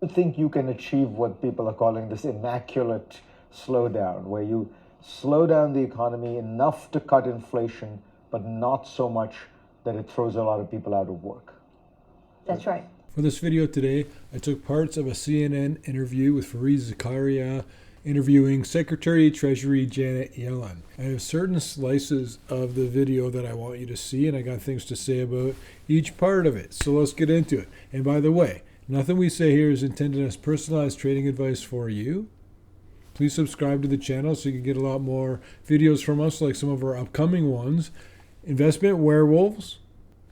think you can achieve what people are calling this immaculate slowdown, where you slow down the economy enough to cut inflation, but not so much that it throws a lot of people out of work? That's right. For this video today, I took parts of a CNN interview with Zakaria interviewing Secretary Treasury Janet Yellen. I have certain slices of the video that I want you to see, and I got things to say about each part of it. So let's get into it. And by the way, nothing we say here is intended as personalized trading advice for you. Please subscribe to the channel so you can get a lot more videos from us, like some of our upcoming ones. Investment werewolves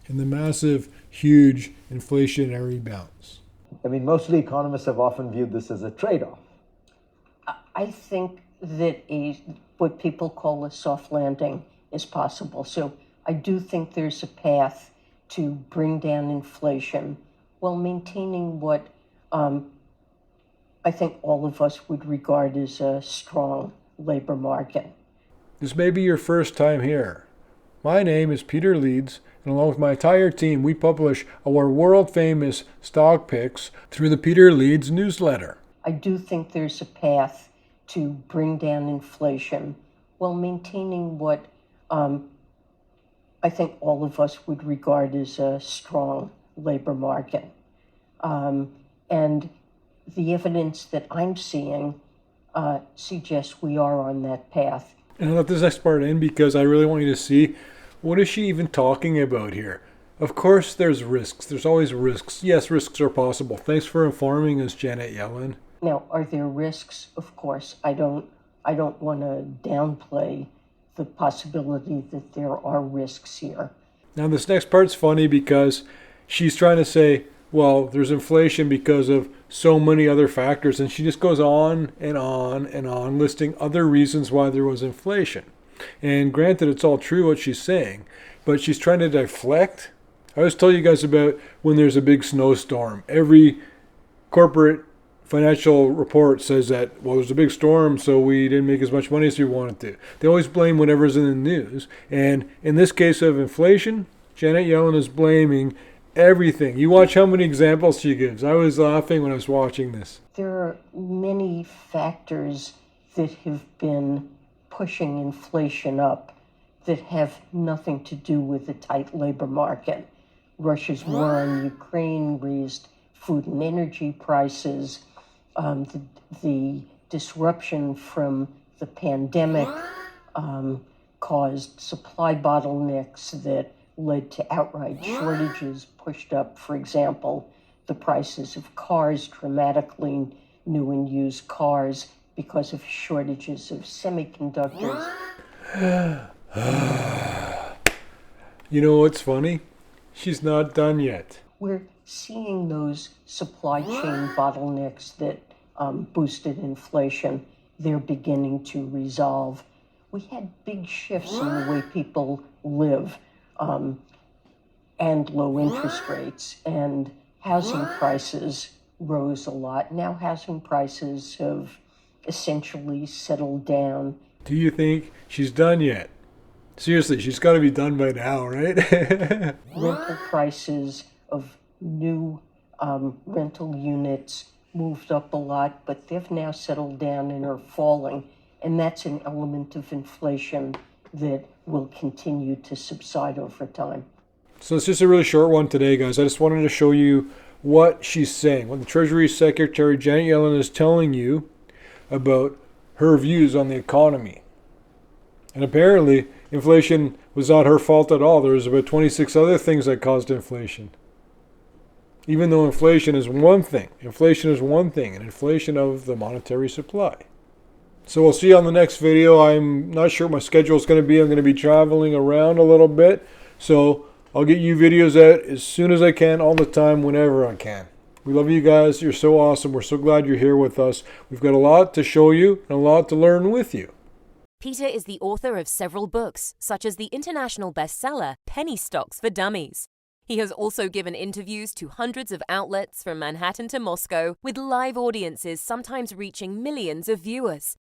and the massive, huge inflationary bounce. I mean, mostly economists have often viewed this as a trade-off. I think that what people call a soft landing is possible. So I do think there's a path to bring down inflation while maintaining what I think all of us would regard as a strong labor market. This may be your first time here. My name is Peter Leeds, and along with my entire team, we publish our world-famous stock picks through the Peter Leeds newsletter. I do think there's a path to bring down inflation while maintaining what I think all of us would regard as a strong labor market. And the evidence that I'm seeing suggests we are on that path. And I left this next part in because I really want you to see, what is she even talking about here? Of course there's risks. There's always risks. Yes, risks are possible. Thanks for informing us, Janet Yellen. Now, are there risks? Of course. I don't want to downplay the possibility that there are risks here. Now this next part's funny because she's trying to say, well, there's inflation because of so many other factors, and she just goes on and on and on listing other reasons why there was inflation. And granted, it's all true what she's saying, but she's trying to deflect. I always tell you guys about when there's a big snowstorm. Every corporate financial report says that, well, there's a big storm, so we didn't make as much money as we wanted to. They always blame whatever's in the news. And in this case of inflation, Janet Yellen is blaming everything. You watch how many examples she gives. I was laughing when I was watching this. There are many factors that have been pushing inflation up that have nothing to do with the tight labor market. Russia's war on Ukraine raised food and energy prices. The disruption from the pandemic caused supply bottlenecks that led to outright shortages, pushed up, for example, the prices of cars dramatically, new and used cars, because of shortages of semiconductors. You know what's funny? She's not done yet. We're seeing those supply chain bottlenecks that boosted inflation. They're beginning to resolve. We had big shifts in the way people live, and low interest rates, and housing prices rose a lot. Now housing prices have essentially settled down. Do you think she's done yet? Seriously, she's got to be done by now, right? Rental prices of new rental units moved up a lot, but they've now settled down and are falling. And that's an element of inflation that will continue to subside over time. So it's just a really short one today, guys. I just wanted to show you what she's saying, what the Treasury Secretary Janet Yellen is telling you about her views on the economy. And apparently, inflation was not her fault at all. There was about 26 other things that caused inflation. Even though inflation is one thing, an inflation of the monetary supply. So we'll see you on the next video. I'm not sure what my schedule is going to be. I'm going to be traveling around a little bit. So I'll get you videos out as soon as I can, all the time, whenever I can. We love you guys. You're so awesome. We're so glad you're here with us. We've got a lot to show you and a lot to learn with you. Peter is the author of several books, such as the international bestseller Penny Stocks for Dummies. He has also given interviews to hundreds of outlets from Manhattan to Moscow, with live audiences sometimes reaching millions of viewers.